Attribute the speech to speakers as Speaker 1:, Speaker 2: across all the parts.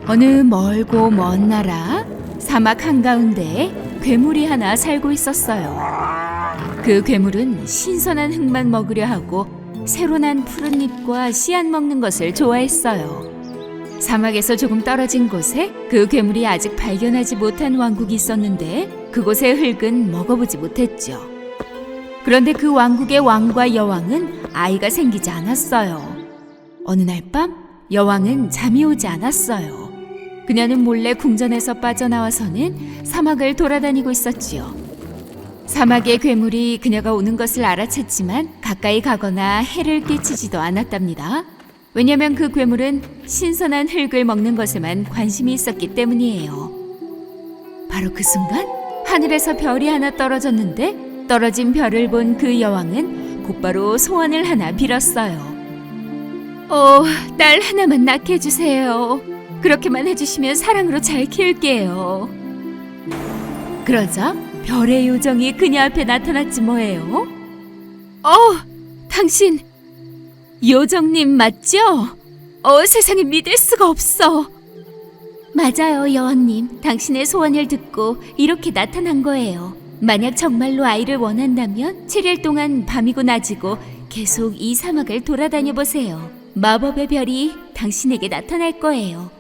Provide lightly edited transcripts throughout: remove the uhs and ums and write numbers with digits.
Speaker 1: 어느 멀고 먼 나라 사막 한가운데에 괴물이 하나 살고 있었어요. 그 괴물은 신선한 흙만 먹으려 하고 새로 난 푸른 잎과 씨앗 먹는 것을 좋아했어요. 사막에서 조금 떨어진 곳에 그 괴물이 아직 발견하지 못한 왕국이 있었는데 그곳의 흙은 먹어보지 못했죠. 그런데 그 왕국의 왕과 여왕은 아이가 생기지 않았어요. 어느 날 밤 여왕은 잠이 오지 않았어요. 그녀는 몰래 궁전에서 빠져나와서는 사막을 돌아다니고 있었지요. 사막의 괴물이 그녀가 오는 것을 알아챘지만 가까이 가거나 해를 끼치지도 않았답니다. 왜냐하면 그 괴물은 신선한 흙을 먹는 것에만 관심이 있었기 때문이에요. 바로 그 순간 하늘에서 별이 하나 떨어졌는데 떨어진 별을 본 그 여왕은 곧바로 소원을 하나 빌었어요. 딸 하나만 낳게 해주세요. 그렇게만 해주시면 사랑으로 잘 키울게요. 그러자 별의 요정이 그녀 앞에 나타났지 뭐예요. 당신 요정님 맞죠? 세상에 믿을 수가 없어. 맞아요, 여왕님. 당신의 소원을 듣고 이렇게 나타난 거예요. 만약 정말로 아이를 원한다면 7일 동안 밤이고 낮이고 계속 이 사막을 돌아다녀 보세요. 마법의 별이 당신에게 나타날 거예요.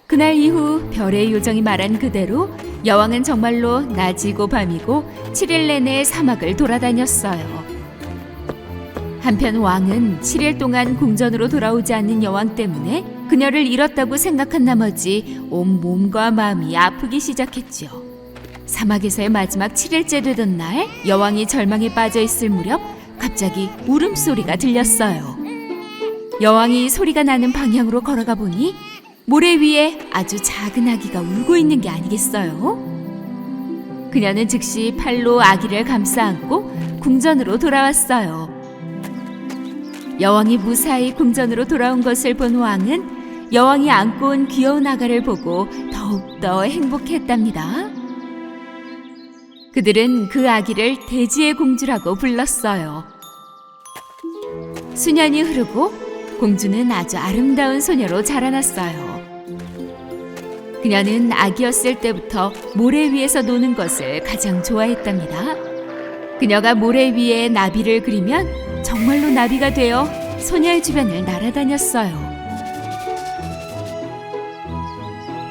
Speaker 1: 그날 이후 별의 요정이 말한 그대로 여왕은 정말로 낮이고 밤이고 7일 내내 사막을 돌아다녔어요. 한편 왕은 7일 동안 궁전으로 돌아오지 않는 여왕 때문에 그녀를 잃었다고 생각한 나머지 온 몸과 마음이 아프기 시작했죠. 사막에서의 마지막 7일째 되던 날 여왕이 절망에 빠져 있을 무렵 갑자기 울음소리가 들렸어요. 여왕이 소리가 나는 방향으로 걸어가 보니 모래 위에 아주 작은 아기가 울고 있는 게 아니겠어요? 그녀는 즉시 팔로 아기를 감싸 안고 궁전으로 돌아왔어요. 여왕이 무사히 궁전으로 돌아온 것을 본 왕은 여왕이 안고 온 귀여운 아가를 보고 더욱더 행복했답니다. 그들은 그 아기를 대지의 공주라고 불렀어요. 수년이 흐르고 공주는 아주 아름다운 소녀로 자라났어요. 그녀는 아기였을 때부터 모래 위에서 노는 것을 가장 좋아했답니다. 그녀가 모래 위에 나비를 그리면 정말로 나비가 되어 소녀의 주변을 날아다녔어요.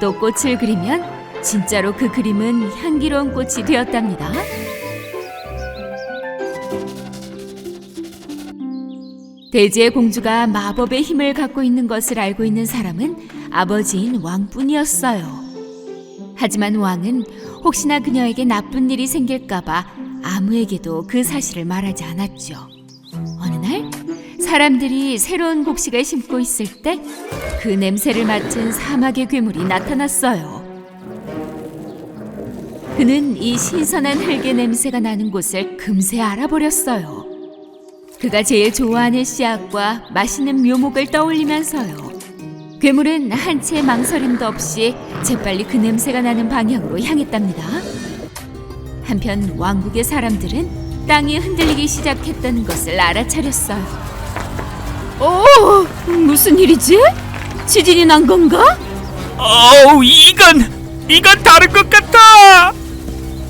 Speaker 1: 또 꽃을 그리면 진짜로 그 그림은 향기로운 꽃이 되었답니다. 대지의 공주가 마법의 힘을 갖고 있는 것을 알고 있는 사람은 아버지인 왕뿐이었어요. 하지만 왕은 혹시나 그녀에게 나쁜 일이 생길까봐 아무에게도 그 사실을 말하지 않았죠. 어느 날 사람들이 새로운 곡식을 심고 있을 때 그 냄새를 맡은 사막의 괴물이 나타났어요. 그는 이 신선한 흙의 냄새가 나는 곳을 금세 알아버렸어요. 그가 제일 좋아하는 씨앗과 맛있는 묘목을 떠올리면서요. 괴물은 한 채의 망설임도 없이 재빨리 그 냄새가 나는 방향으로 향했답니다. 한편 왕국의 사람들은 땅이 흔들리기 시작했다는 것을 알아차렸어요. 무슨 일이지? 지진이 난 건가?
Speaker 2: 이건 다른 것 같아!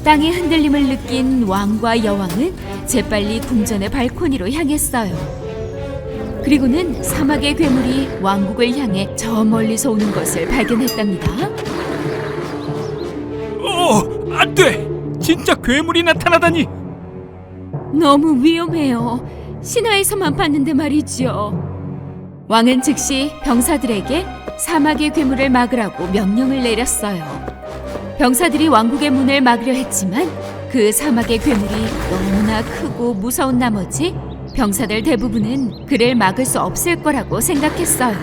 Speaker 1: 땅의 흔들림을 느낀 왕과 여왕은 재빨리 궁전의 발코니로 향했어요. 그리고는 사막의 괴물이 왕국을 향해 저 멀리서 오는 것을 발견했답니다.
Speaker 2: 안 돼! 진짜 괴물이 나타나다니!
Speaker 1: 너무 위험해요. 신화에서만 봤는데 말이죠. 왕은 즉시 병사들에게 사막의 괴물을 막으라고 명령을 내렸어요. 병사들이 왕국의 문을 막으려 했지만 그 사막의 괴물이 너무나 크고 무서운 나머지 병사들 대부분은 그를 막을 수 없을 거라고 생각했어요.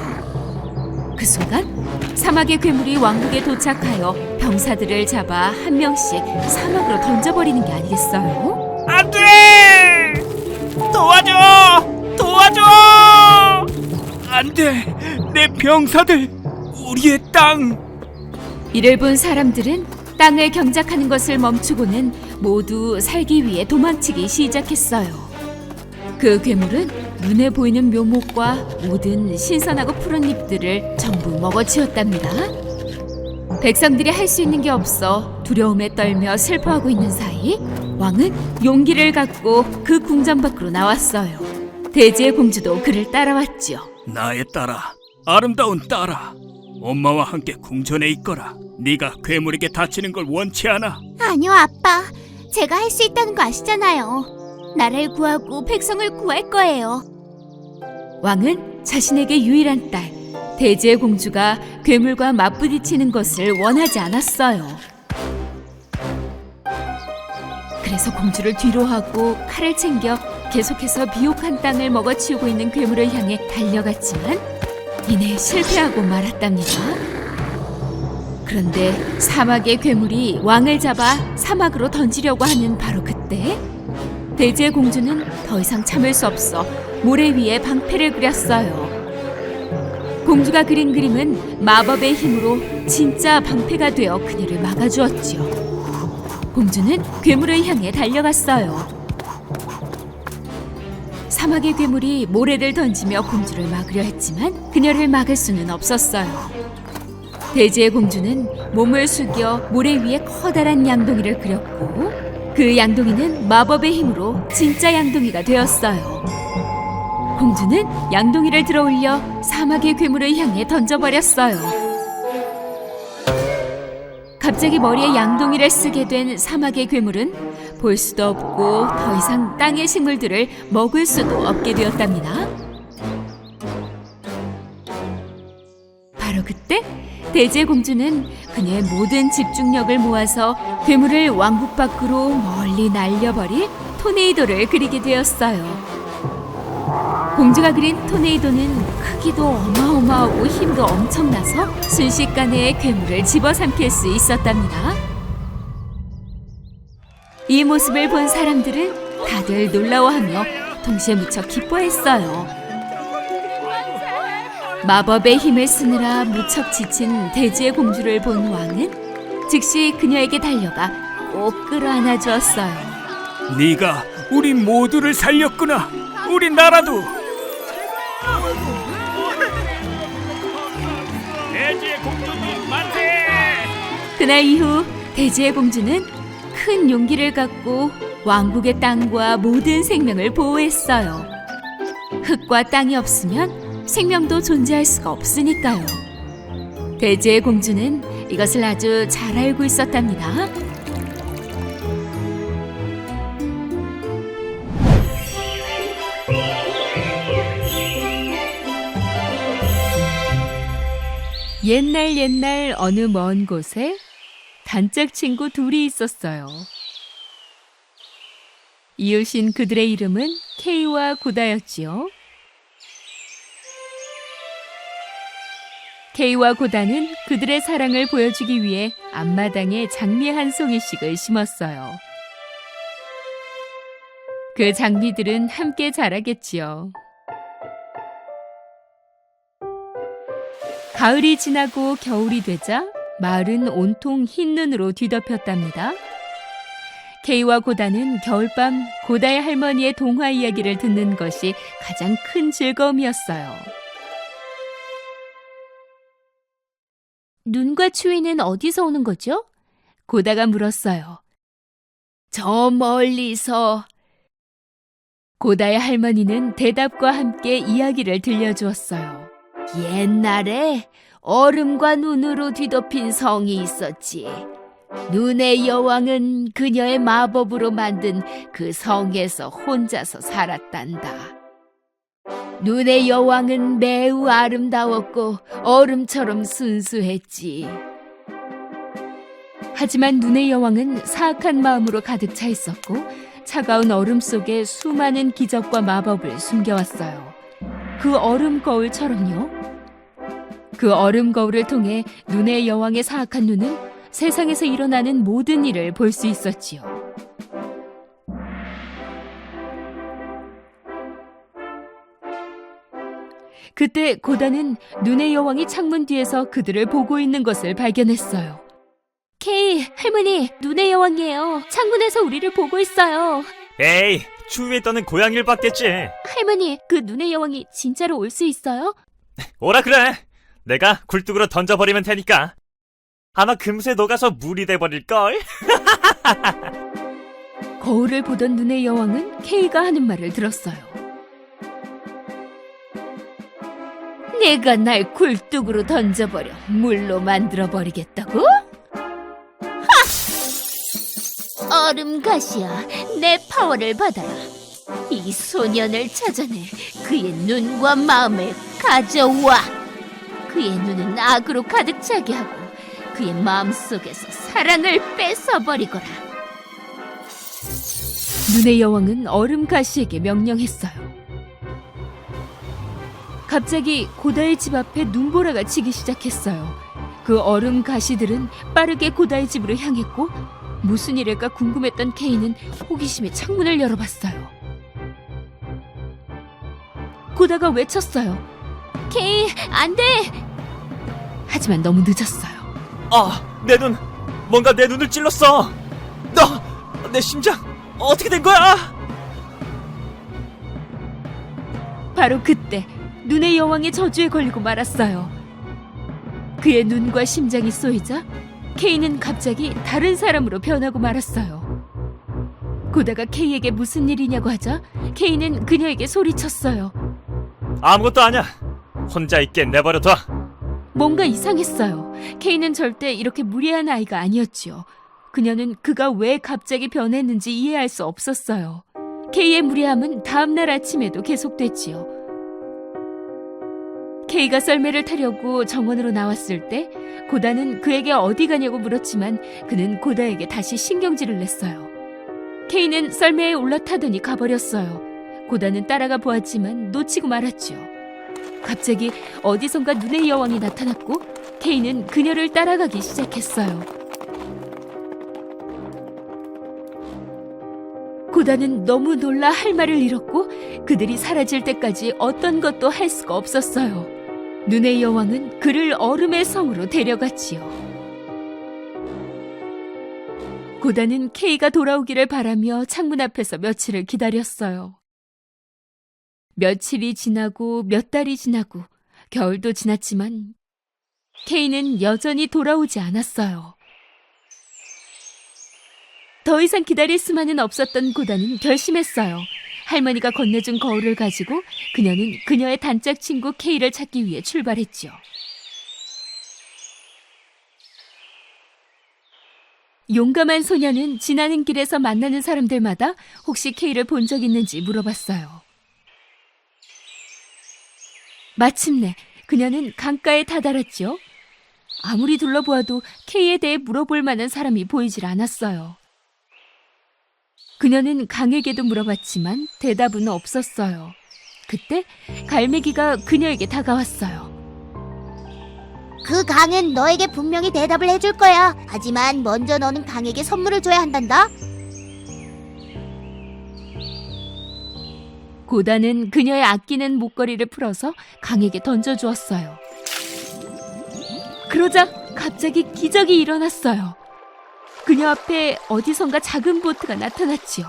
Speaker 1: 그 순간 사막의 괴물이 왕국에 도착하여 병사들을 잡아 한 명씩 사막으로 던져버리는 게 아니겠어요?
Speaker 2: 안 돼! 도와줘! 안 돼! 내 병사들! 우리의 땅!
Speaker 1: 이를 본 사람들은 땅을 경작하는 것을 멈추고는 모두 살기 위해 도망치기 시작했어요. 그 괴물은 눈에 보이는 묘목과 모든 신선하고 푸른 잎들을 전부 먹어치웠답니다. 백성들이 할 수 있는 게 없어 두려움에 떨며 슬퍼하고 있는 사이 왕은 용기를 갖고 그 궁전 밖으로 나왔어요. 대지의 공주도 그를 따라왔지요.
Speaker 2: 나의 딸아, 아름다운 딸아, 엄마와 함께 궁전에 있거라. 네가 괴물에게 다치는 걸 원치 않아.
Speaker 3: 아니요, 아빠. 제가 할 수 있다는 거 아시잖아요. 나라를 구하고 백성을 구할 거예요.
Speaker 1: 왕은 자신에게 유일한 딸 대지의 공주가 괴물과 맞부딪히는 것을 원하지 않았어요. 그래서 공주를 뒤로 하고 칼을 챙겨 계속해서 비옥한 땅을 먹어치우고 있는 괴물을 향해 달려갔지만 이내 실패하고 말았답니다. 그런데 사막의 괴물이 왕을 잡아 사막으로 던지려고 하는 바로 그때 대지의 공주는 더 이상 참을 수 없어 모래 위에 방패를 그렸어요. 공주가 그린 그림은 마법의 힘으로 진짜 방패가 되어 그녀를 막아주었지요. 공주는 괴물을 향해 달려갔어요. 사막의 괴물이 모래를 던지며 공주를 막으려 했지만 그녀를 막을 수는 없었어요. 대지의 공주는 몸을 숙여 모래 위에 커다란 양동이를 그렸고 그 양동이는 마법의 힘으로 진짜 양동이가 되었어요. 공주는 양동이를 들어올려 사막의 괴물을 향해 던져버렸어요. 갑자기 머리에 양동이를 쓰게 된 사막의 괴물은 볼 수도 없고 더 이상 땅의 식물들을 먹을 수도 없게 되었답니다. 바로 그때 대지의 공주는 그녀의 모든 집중력을 모아서 괴물을 왕국 밖으로 멀리 날려버릴 토네이도를 그리게 되었어요. 공주가 그린 토네이도는 크기도 어마어마하고 힘도 엄청나서 순식간에 괴물을 집어삼킬 수 있었답니다. 이 모습을 본 사람들은 다들 놀라워하며 동시에 무척 기뻐했어요. 마법의 힘을 쓰느라 무척 지친 대지의 공주를 본 왕은 즉시 그녀에게 달려가 꼭 끌어안아 주었어요.
Speaker 2: 네가 우리 모두를 살렸구나. 우리 나라도. 대지의 공주님 만세!
Speaker 1: 그날 이후 대지의 공주는 큰 용기를 갖고 왕국의 땅과 모든 생명을 보호했어요. 흙과 땅이 없으면 생명도 존재할 수가 없으니까요. 대지의 공주는 이것을 아주 잘 알고 있었답니다. 옛날 어느 먼 곳에 단짝 친구 둘이 있었어요. 이웃인 그들의 이름은 케이와 고다였지요. 케이와 고다는 그들의 사랑을 보여주기 위해 앞마당에 장미 한 송이씩을 심었어요. 그 장미들은 함께 자라겠지요. 가을이 지나고 겨울이 되자 마을은 온통 흰 눈으로 뒤덮였답니다. 케이와 고다는 겨울밤 고다의 할머니의 동화 이야기를 듣는 것이 가장 큰 즐거움이었어요. 눈과 추위는 어디서 오는 거죠? 고다가 물었어요. 저 멀리서. 고다의 할머니는 대답과 함께 이야기를 들려주었어요. 옛날에 얼음과 눈으로 뒤덮인 성이 있었지. 눈의 여왕은 그녀의 마법으로 만든 그 성에서 혼자서 살았단다. 눈의 여왕은 매우 아름다웠고 얼음처럼 순수했지. 하지만 눈의 여왕은 사악한 마음으로 가득 차 있었고 차가운 얼음 속에 수많은 기적과 마법을 숨겨왔어요. 그 얼음 거울처럼요. 그 얼음 거울을 통해 눈의 여왕의 사악한 눈은 세상에서 일어나는 모든 일을 볼 수 있었지요. 그때 고다는 눈의 여왕이 창문 뒤에서 그들을 보고 있는 것을 발견했어요. 케이, 할머니, 눈의 여왕이에요. 창문에서 우리를 보고 있어요.
Speaker 2: 에이,
Speaker 4: 추위에 떠는 고양이를 봤겠지.
Speaker 3: 할머니, 그 눈의 여왕이 진짜로 올 수 있어요?
Speaker 4: 오라 그래. 내가 굴뚝으로 던져버리면 되니까. 아마 금세 녹아서 물이 돼버릴걸.
Speaker 1: 거울을 보던 눈의 여왕은 K가 하는 말을 들었어요. 내가 날 굴뚝으로 던져버려 물로 만들어버리겠다고?
Speaker 3: 얼음 가시야, 내 파워를 받아라. 이 소년을 찾아내 그의 눈과 마음을 가져와. 그의 눈은 악으로 가득 차게 하고 그의 마음속에서 사랑을 뺏어버리거라.
Speaker 1: 눈의 여왕은 얼음 가시에게 명령했어요. 갑자기 고다의 집 앞에 눈보라가 치기 시작했어요. 그 얼음 가시들은 빠르게 고다의 집으로 향했고 무슨 일일까 궁금했던 K는 호기심에 창문을 열어봤어요. 고다가 외쳤어요.
Speaker 3: K, 안 돼!
Speaker 1: 하지만 너무 늦었어요.
Speaker 4: 내 눈. 뭔가 내 눈을 찔렀어. 내 심장 어떻게 된 거야?
Speaker 1: 바로 그때 눈의 여왕의 저주에 걸리고 말았어요. 그의 눈과 심장이 쏘이자 K는 갑자기 다른 사람으로 변하고 말았어요. 고다가 K에게 무슨 일이냐고 하자 K는 그녀에게 소리쳤어요.
Speaker 4: 아무것도 아니야. 혼자 있게 내버려둬.
Speaker 1: 뭔가 이상했어요. K는 절대 이렇게 무례한 아이가 아니었지요. 그녀는 그가 왜 갑자기 변했는지 이해할 수 없었어요. K의 무례함은 다음날 아침에도 계속됐지요. K가 썰매를 타려고 정원으로 나왔을 때 고다는 그에게 어디 가냐고 물었지만 그는 고다에게 다시 신경질을 냈어요. K는 썰매에 올라타더니 가버렸어요. 고다는 따라가 보았지만 놓치고 말았지요. 갑자기 어디선가 눈의 여왕이 나타났고 K는 그녀를 따라가기 시작했어요. 고다는 너무 놀라 할 말을 잃었고 그들이 사라질 때까지 어떤 것도 할 수가 없었어요. 눈의 여왕은 그를 얼음의 성으로 데려갔지요. 고다는 K가 돌아오기를 바라며 창문 앞에서 며칠을 기다렸어요. 며칠이 지나고 몇 달이 지나고 겨울도 지났지만 K는 여전히 돌아오지 않았어요. 더 이상 기다릴 수만은 없었던 고다는 결심했어요. 할머니가 건네준 거울을 가지고 그녀는 그녀의 단짝 친구 K를 찾기 위해 출발했지요. 용감한 소녀는 지나는 길에서 만나는 사람들마다 혹시 K를 본 적 있는지 물어봤어요. 마침내 그녀는 강가에 다다랐지요. 아무리 둘러보아도 K에 대해 물어볼 만한 사람이 보이질 않았어요. 그녀는 강에게도 물어봤지만 대답은 없었어요. 그때 갈매기가 그녀에게 다가왔어요.
Speaker 3: 그 강은 너에게 분명히 대답을 해줄 거야. 하지만 먼저 너는 강에게 선물을 줘야 한단다.
Speaker 1: 고다는 그녀의 아끼는 목걸이를 풀어서 강에게 던져주었어요. 그러자 갑자기 기적이 일어났어요. 그녀 앞에 어디선가 작은 보트가 나타났지요.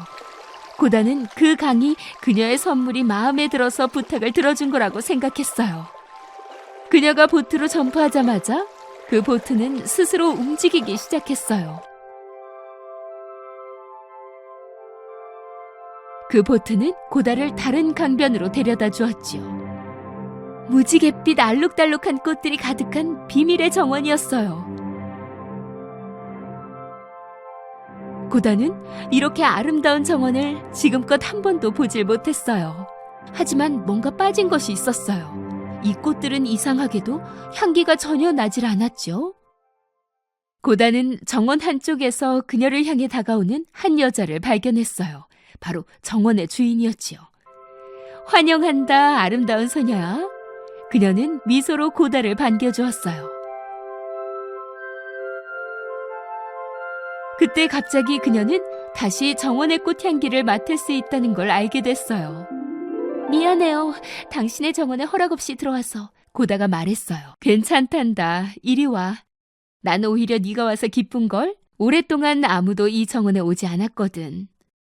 Speaker 1: 고다는 그 강이 그녀의 선물이 마음에 들어서 부탁을 들어준 거라고 생각했어요. 그녀가 보트로 점프하자마자 그 보트는 스스로 움직이기 시작했어요. 그 보트는 고다를 다른 강변으로 데려다 주었지요. 무지갯빛 알록달록한 꽃들이 가득한 비밀의 정원이었어요. 고다는 이렇게 아름다운 정원을 지금껏 한 번도 보질 못했어요. 하지만 뭔가 빠진 것이 있었어요. 이 꽃들은 이상하게도 향기가 전혀 나질 않았죠. 고다는 정원 한쪽에서 그녀를 향해 다가오는 한 여자를 발견했어요. 바로 정원의 주인이었지요. 환영한다, 아름다운 소녀야. 그녀는 미소로 고다를 반겨주었어요. 그때 갑자기 그녀는 다시 정원의 꽃향기를 맡을 수 있다는 걸 알게 됐어요. 미안해요. 당신의 정원에 허락 없이 들어와서. 고다가 말했어요. 괜찮단다. 이리 와. 난 오히려 네가 와서 기쁜걸? 오랫동안 아무도 이 정원에 오지 않았거든.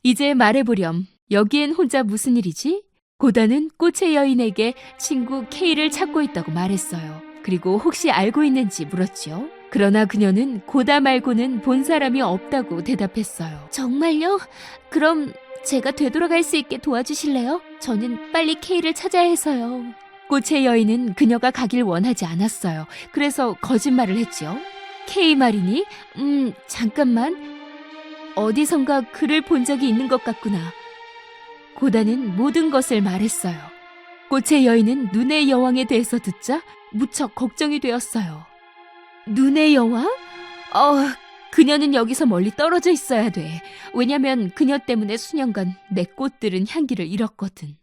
Speaker 1: 이제 말해보렴. 여기엔 혼자 무슨 일이지? 고다는 꽃의 여인에게 친구 K를 찾고 있다고 말했어요. 그리고 혹시 알고 있는지 물었죠. 그러나 그녀는 고다 말고는 본 사람이 없다고 대답했어요. 정말요? 그럼 제가 되돌아갈 수 있게 도와주실래요? 저는 빨리 K를 찾아야 해서요. 꽃의 여인은 그녀가 가길 원하지 않았어요. 그래서 거짓말을 했죠. K 말이니? 잠깐만. 어디선가 그를 본 적이 있는 것 같구나. 고다는 모든 것을 말했어요. 꽃의 여인은 눈의 여왕에 대해서 듣자 무척 걱정이 되었어요. 눈의 여왕? 그녀는 여기서 멀리 떨어져 있어야 돼. 왜냐면 그녀 때문에 수년간 내 꽃들은 향기를 잃었거든.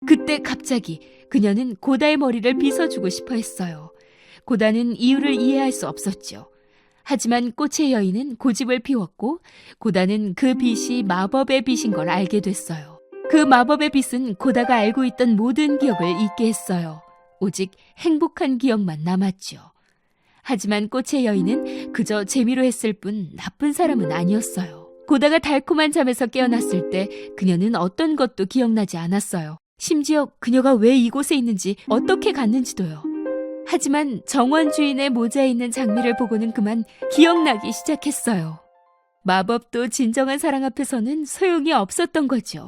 Speaker 1: 그때 갑자기 그녀는 고다의 머리를 빗어주고 싶어 했어요. 고다는 이유를 이해할 수 없었죠. 하지만 꽃의 여인은 고집을 피웠고 고다는 그 빛이 마법의 빛인 걸 알게 됐어요. 그 마법의 빛은 고다가 알고 있던 모든 기억을 잊게 했어요. 오직 행복한 기억만 남았죠. 하지만 꽃의 여인은 그저 재미로 했을 뿐 나쁜 사람은 아니었어요. 고다가 달콤한 잠에서 깨어났을 때 그녀는 어떤 것도 기억나지 않았어요. 심지어 그녀가 왜 이곳에 있는지 어떻게 갔는지도요. 하지만 정원 주인의 모자에 있는 장미를 보고는 그만 기억나기 시작했어요. 마법도 진정한 사랑 앞에서는 소용이 없었던 거죠.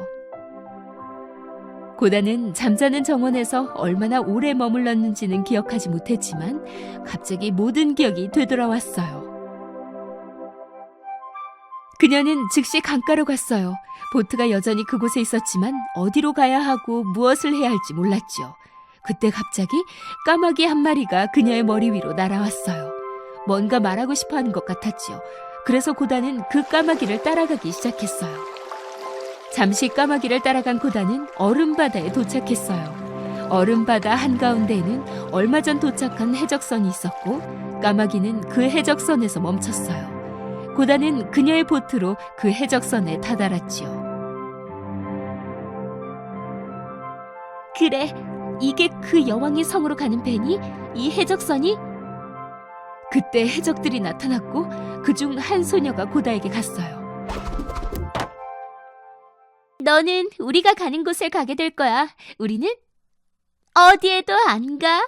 Speaker 1: 고다는 잠자는 정원에서 얼마나 오래 머물렀는지는 기억하지 못했지만 갑자기 모든 기억이 되돌아왔어요. 그녀는 즉시 강가로 갔어요. 보트가 여전히 그곳에 있었지만 어디로 가야 하고 무엇을 해야 할지 몰랐죠. 그때 갑자기 까마귀 한 마리가 그녀의 머리 위로 날아왔어요. 뭔가 말하고 싶어 하는 것 같았죠. 그래서 고다는 그 까마귀를 따라가기 시작했어요. 잠시 까마귀를 따라간 고다는 얼음바다에 도착했어요. 얼음바다 한가운데에는 얼마 전 도착한 해적선이 있었고 까마귀는 그 해적선에서 멈췄어요. 고다는 그녀의 보트로 그 해적선에 다다랐지요. 그래, 이게 그 여왕의 성으로 가는 배니? 이 해적선이? 그때 해적들이 나타났고 그중 한 소녀가 고다에게 갔어요. 너는 우리가 가는 곳에 가게 될 거야. 우리는 어디에도 안 가.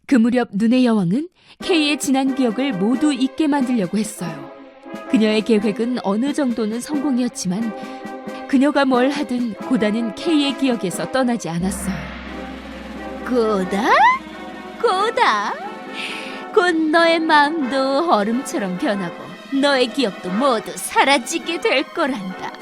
Speaker 1: 그 무렵 눈의 여왕은 K의 지난 기억을 모두 잊게 만들려고 했어요. 그녀의 계획은 어느 정도는 성공이었지만 그녀가 뭘 하든 고다는 K의 기억에서 떠나지 않았어요. 고다? 고다? 곧 너의 마음도 얼음처럼 변하고 너의 기억도 모두 사라지게 될 거란다.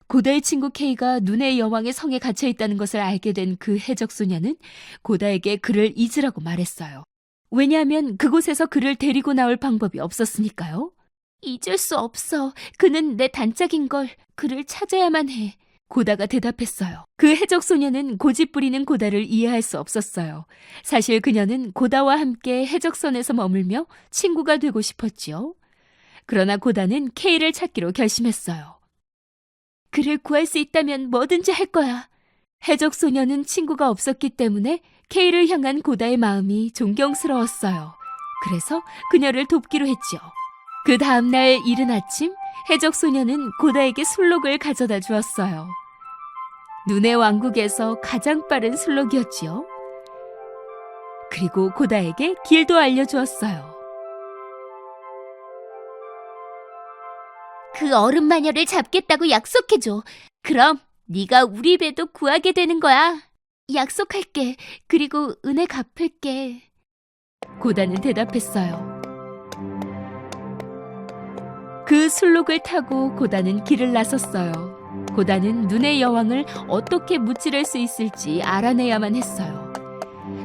Speaker 1: 고다의 친구 K가 눈의 여왕의 성에 갇혀 있다는 것을 알게 된 그 해적 소녀는 고다에게 그를 잊으라고 말했어요. 왜냐하면 그곳에서 그를 데리고 나올 방법이 없었으니까요. 잊을 수 없어. 그는 내 단짝인걸. 그를 찾아야만 해. 고다가 대답했어요. 그 해적 소녀는 고집 부리는 고다를 이해할 수 없었어요. 사실 그녀는 고다와 함께 해적선에서 머물며 친구가 되고 싶었지요. 그러나 고다는 K를 찾기로 결심했어요. 그를 구할 수 있다면 뭐든지 할 거야. 해적 소녀는 친구가 없었기 때문에 K를 향한 고다의 마음이 존경스러웠어요. 그래서 그녀를 돕기로 했죠. 그 다음날 이른 아침 해적 소녀는 고다에게 술록을 가져다 주었어요. 눈의 왕국에서 가장 빠른 술록이었지요. 그리고 고다에게 길도 알려주었어요. 그 얼음 마녀를 잡겠다고 약속해줘. 그럼 네가 우리 배도 구하게 되는 거야. 약속할게. 그리고 은혜 갚을게. 고다는 대답했어요. 그 술록을 타고 고다는 길을 나섰어요. 고다는 눈의 여왕을 어떻게 무찌를 수 있을지 알아내야만 했어요.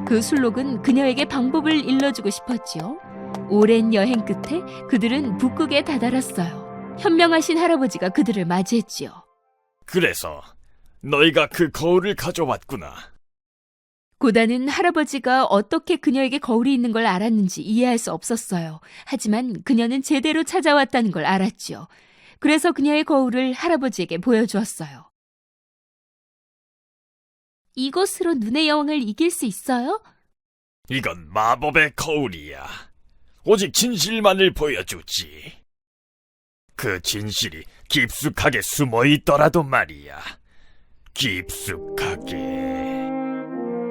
Speaker 1: 그 술록은 그녀에게 방법을 일러주고 싶었지요. 오랜 여행 끝에 그들은 북극에 다다랐어요. 현명하신 할아버지가 그들을 맞이했지요.
Speaker 4: 그래서 너희가 그 거울을 가져왔구나.
Speaker 1: 고다는 할아버지가 어떻게 그녀에게 거울이 있는 걸 알았는지 이해할 수 없었어요. 하지만 그녀는 제대로 찾아왔다는 걸 알았죠. 그래서 그녀의 거울을 할아버지에게 보여주었어요. 이것으로 눈의 여왕을 이길 수 있어요?
Speaker 4: 이건 마법의 거울이야. 오직 진실만을 보여주지. 그 진실이 깊숙하게 숨어 있더라도 말이야. 깊숙하게.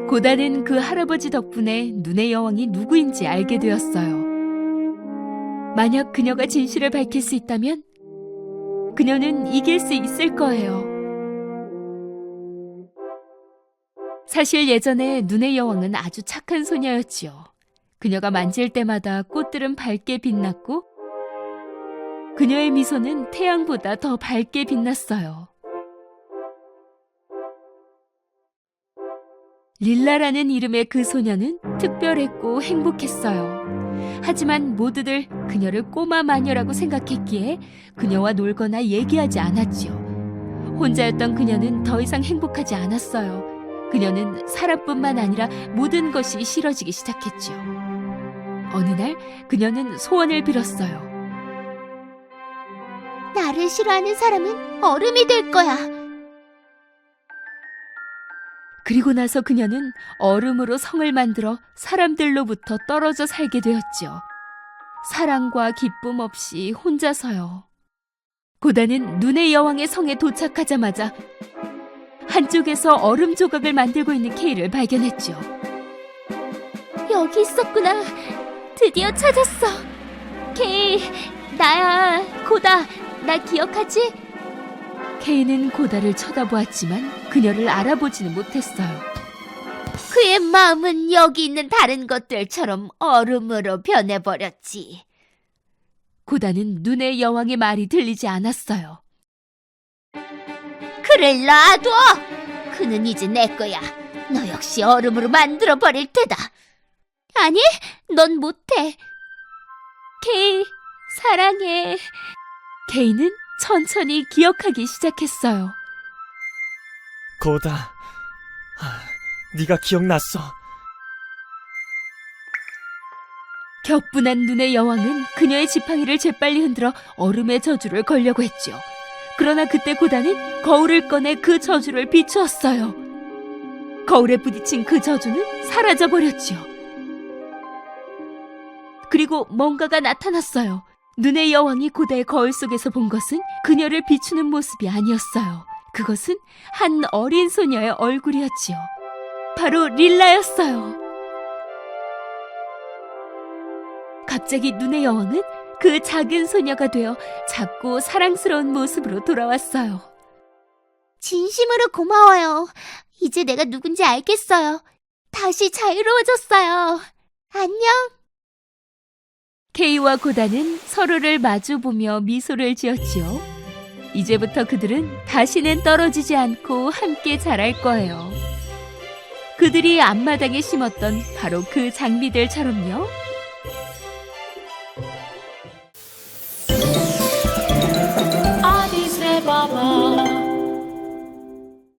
Speaker 1: 고다는 그 할아버지 덕분에 눈의 여왕이 누구인지 알게 되었어요. 만약 그녀가 진실을 밝힐 수 있다면 그녀는 이길 수 있을 거예요. 사실 예전에 눈의 여왕은 아주 착한 소녀였지요. 그녀가 만질 때마다 꽃들은 밝게 빛났고 그녀의 미소는 태양보다 더 밝게 빛났어요. 릴라라는 이름의 그 소녀는 특별했고 행복했어요. 하지만 모두들 그녀를 꼬마 마녀라고 생각했기에 그녀와 놀거나 얘기하지 않았지요. 혼자였던 그녀는 더 이상 행복하지 않았어요. 그녀는 사람뿐만 아니라 모든 것이 싫어지기 시작했지요. 어느 날 그녀는 소원을 빌었어요.
Speaker 3: 나를 싫어하는 사람은 얼음이 될 거야.
Speaker 1: 그리고 나서 그녀는 얼음으로 성을 만들어 사람들로부터 떨어져 살게 되었지요. 사랑과 기쁨 없이 혼자서요. 고다는 눈의 여왕의 성에 도착하자마자 한쪽에서 얼음 조각을 만들고 있는 케이를 발견했죠.
Speaker 3: 여기 있었구나. 드디어 찾았어. 케이, 나야. 고다, 나 기억하지?
Speaker 1: 케이는 고다를 쳐다보았지만 그녀를 알아보지는 못했어요.
Speaker 3: 그의 마음은 여기 있는 다른 것들처럼 얼음으로 변해버렸지.
Speaker 1: 고다는 눈의 여왕의 말이 들리지 않았어요.
Speaker 3: 그를 놔둬! 그는 이제 내 거야. 너 역시 얼음으로 만들어버릴 테다. 아니, 넌 못해. 케이, 사랑해.
Speaker 1: 케이는 천천히 기억하기 시작했어요.
Speaker 4: 고다, 네가 기억났어.
Speaker 1: 격분한 눈의 여왕은 그녀의 지팡이를 재빨리 흔들어 얼음의 저주를 걸려고 했죠. 그러나 그때 고다는 거울을 꺼내 그 저주를 비추었어요. 거울에 부딪힌 그 저주는 사라져버렸죠. 그리고 뭔가가 나타났어요. 눈의 여왕이 고다의 거울 속에서 본 것은 그녀를 비추는 모습이 아니었어요. 그것은 한 어린 소녀의 얼굴이었지요. 바로 릴라였어요. 갑자기 눈의 여왕은 그 작은 소녀가 되어 작고 사랑스러운 모습으로 돌아왔어요.
Speaker 3: 진심으로 고마워요. 이제 내가 누군지 알겠어요. 다시 자유로워졌어요. 안녕.
Speaker 1: 케이와 고다는 서로를 마주보며 미소를 지었지요. 이제부터 그들은 다시는 떨어지지 않고 함께 자랄 거예요. 그들이 앞마당에 심었던 바로 그 장미들처럼요.